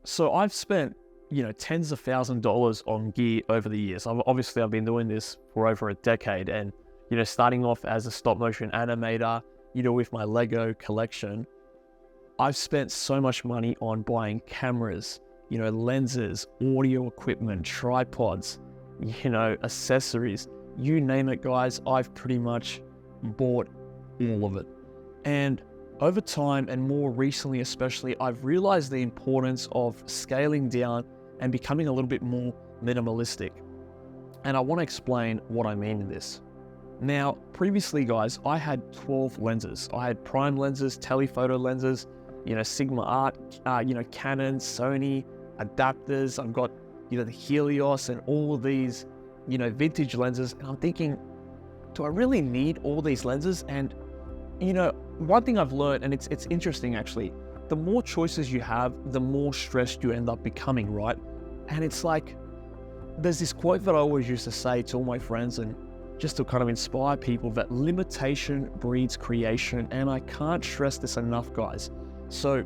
So I've spent, tens of thousands of dollars on gear over the years. I've been doing this for over a decade, and, starting off as a stop motion animator, with my Lego collection, I've spent so much money on buying cameras, lenses, audio equipment, tripods, accessories, you name it, guys. I've pretty much bought all of it. And over time, and more recently especially, I've realized the importance of scaling down and becoming a little bit more minimalistic. And I want to explain what I mean in this. Now, previously, guys, I had 12 lenses. I had prime lenses, telephoto lenses, Sigma Art, Canon, Sony, adapters. I've got, the Helios and all of these, vintage lenses. And I'm thinking, do I really need all these lenses? And, one thing I've learned, and it's interesting actually, the more choices you have, the more stressed you end up becoming, right? And it's like, there's this quote that I always used to say to all my friends, and just to kind of inspire people, that limitation breeds creation. And I can't stress this enough, guys. So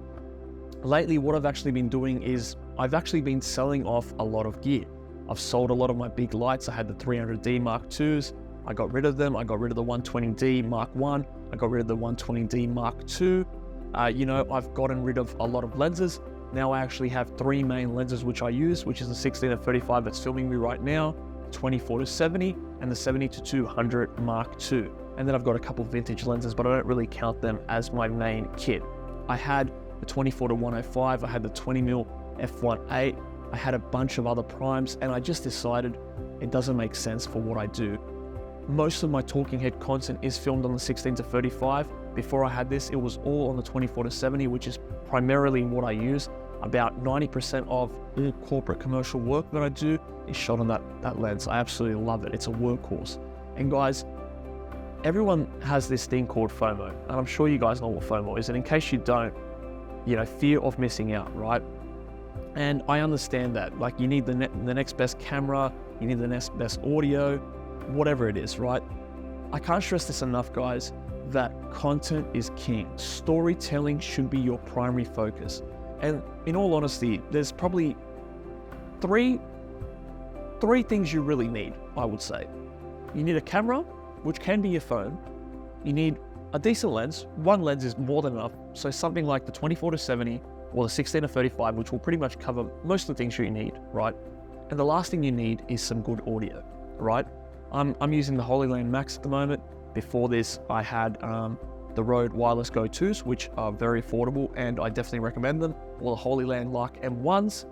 lately, what I've actually been doing is I've actually been selling off a lot of gear. I've sold a lot of my big lights. I had the 300D Mark IIs. I got rid of them. I got rid of the 120D Mark I. I got rid of the 120D Mark II. I've gotten rid of a lot of lenses. Now I actually have three main lenses which I use, which is the 16-35 that's filming me right now, 24-70, and the 70-200 Mark II. And then I've got a couple vintage lenses, but I don't really count them as my main kit. I had the 24-105, I had the 20mm f1.8, I had a bunch of other primes, and I just decided it doesn't make sense for what I do. Most of my talking head content is filmed on the 16-35. Before I had this, it was all on the 24-70, which is primarily what I use. About 90% of all corporate commercial work that I do is shot on that lens. I absolutely love it. It's a workhorse. And guys, everyone has this thing called FOMO, and I'm sure you guys know what FOMO is. And in case you don't, fear of missing out, right? And I understand that. Like, you need the next best camera, you need the next best audio, whatever it is, right? I can't stress this enough, guys, that content is king. Storytelling should be your primary focus. And in all honesty, there's probably three things you really need, I would say. You need a camera, which can be your phone. You need a decent lens. One lens is more than enough. So something like the 24-70 or the 16-35, which will pretty much cover most of the things you need, right? And the last thing you need is some good audio, right? I'm using the Holyland Max at the moment. Before this, I had the Rode Wireless Go 2s, which are very affordable, and I definitely recommend them. Or the Holyland Lark M1s,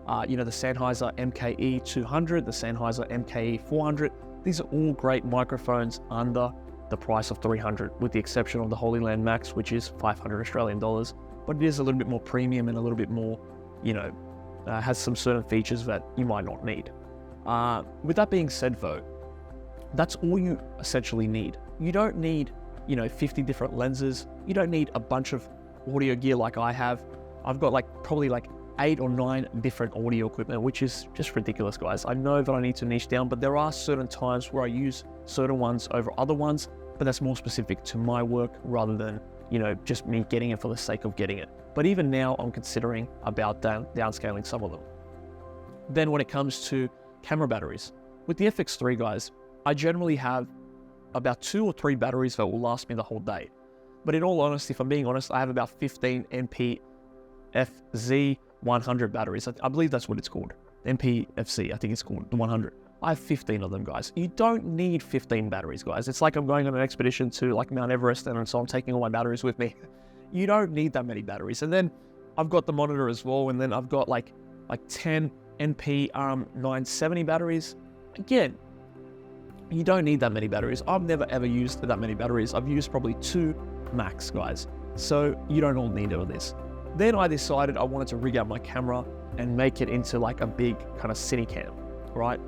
the Sennheiser MKE 200, the Sennheiser MKE 400. These are all great microphones under the price of $300, with the exception of the Holyland Max, which is 500 Australian dollars. But it is a little bit more premium and a little bit more, has some certain features that you might not need. With that being said, though, that's all you essentially need. You don't need, 50 different lenses. You don't need a bunch of audio gear like I have. I've got probably 8 or 9 different audio equipment, which is just ridiculous, guys. I know that I need to niche down, but there are certain times where I use certain ones over other ones, but that's more specific to my work rather than, just me getting it for the sake of getting it. But even now, I'm considering about downscaling some of them. Then when it comes to camera batteries, with the FX3, guys, I generally have about 2 or 3 batteries that will last me the whole day. But in all honesty, if I'm being honest, I have about 15 NP-FZ 100 batteries. I believe that's what it's called. NP-FC, I think it's called, the 100. I have 15 of them, guys. You don't need 15 batteries, guys. It's like I'm going on an expedition to Mount Everest, and so I'm taking all my batteries with me. You don't need that many batteries. And then I've got the monitor as well, and then I've got like 10 NP 970 batteries. Again, you don't need that many batteries. I've never ever used that many batteries. I've used probably 2 max, guys. So you don't all need all this. Then I decided I wanted to rig out my camera and make it into a big kind of cine cam, right?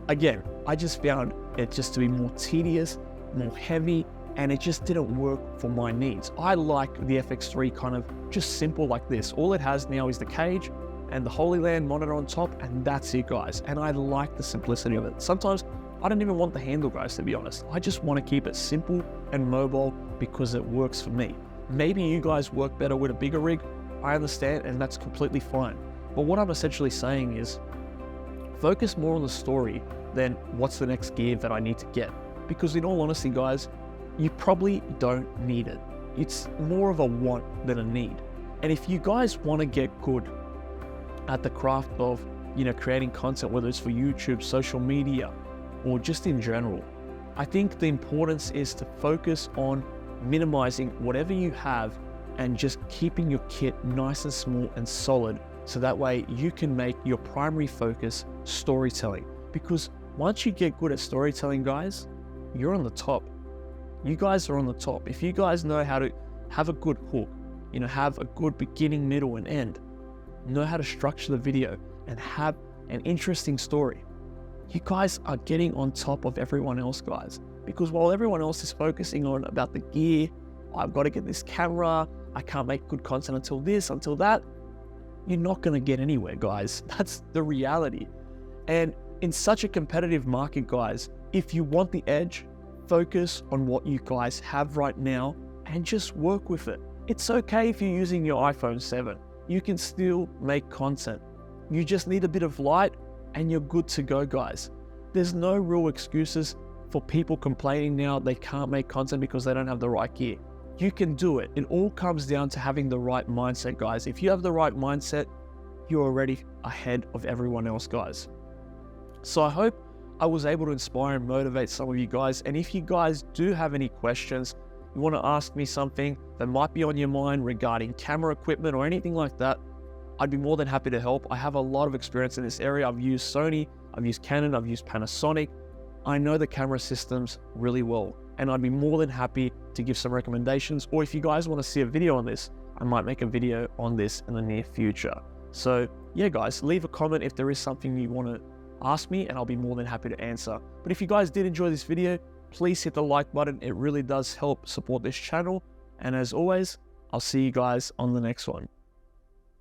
Again, I just found it just to be more tedious, more heavy, and it just didn't work for my needs. I like the FX3 kind of just simple like this. All it has now is the cage and the Holyland monitor on top, and that's it, guys. And I like the simplicity of it. Sometimes I don't even want the handle, guys, to be honest. I just want to keep it simple and mobile because it works for me. Maybe you guys work better with a bigger rig. I understand, and that's completely fine. But what I'm essentially saying is focus more on the story than what's the next gear that I need to get. Because in all honesty, guys, you probably don't need it. It's more of a want than a need. And if you guys want to get good at the craft of, creating content, whether it's for YouTube, social media, or just in general, I think the importance is to focus on minimizing whatever you have and just keeping your kit nice and small and solid, so that way you can make your primary focus storytelling. Because once you get good at storytelling, guys, you're on the top. You guys are on the top. If you guys know how to have a good hook, have a good beginning, middle, and end, know how to structure the video and have an interesting story, you guys are getting on top of everyone else, guys. Because while everyone else is focusing on about the gear, I've got to get this camera, I can't make good content until this, until that, you're not going to get anywhere, guys. That's the reality. And in such a competitive market, guys, if you want the edge, focus on what you guys have right now and just work with it. It's okay if you're using your iPhone 7. You can still make content. You just need a bit of light and you're good to go, guys. There's no real excuses for people complaining now they can't make content because they don't have the right gear. You can do it. It all comes down to having the right mindset, guys. If you have the right mindset, you're already ahead of everyone else, guys. So I hope I was able to inspire and motivate some of you guys. And if you guys do have any questions, you want to ask me something that might be on your mind regarding camera equipment or anything like that, I'd be more than happy to help. I have a lot of experience in this area. I've used Sony, I've used Canon, I've used Panasonic. I know the camera systems really well, and I'd be more than happy to give some recommendations. Or if you guys want to see a video on this, I might make a video on this in the near future. So yeah, guys, leave a comment if there is something you want to ask me, and I'll be more than happy to answer. But if you guys did enjoy this video, please hit the like button. It really does help support this channel. And as always, I'll see you guys on the next one.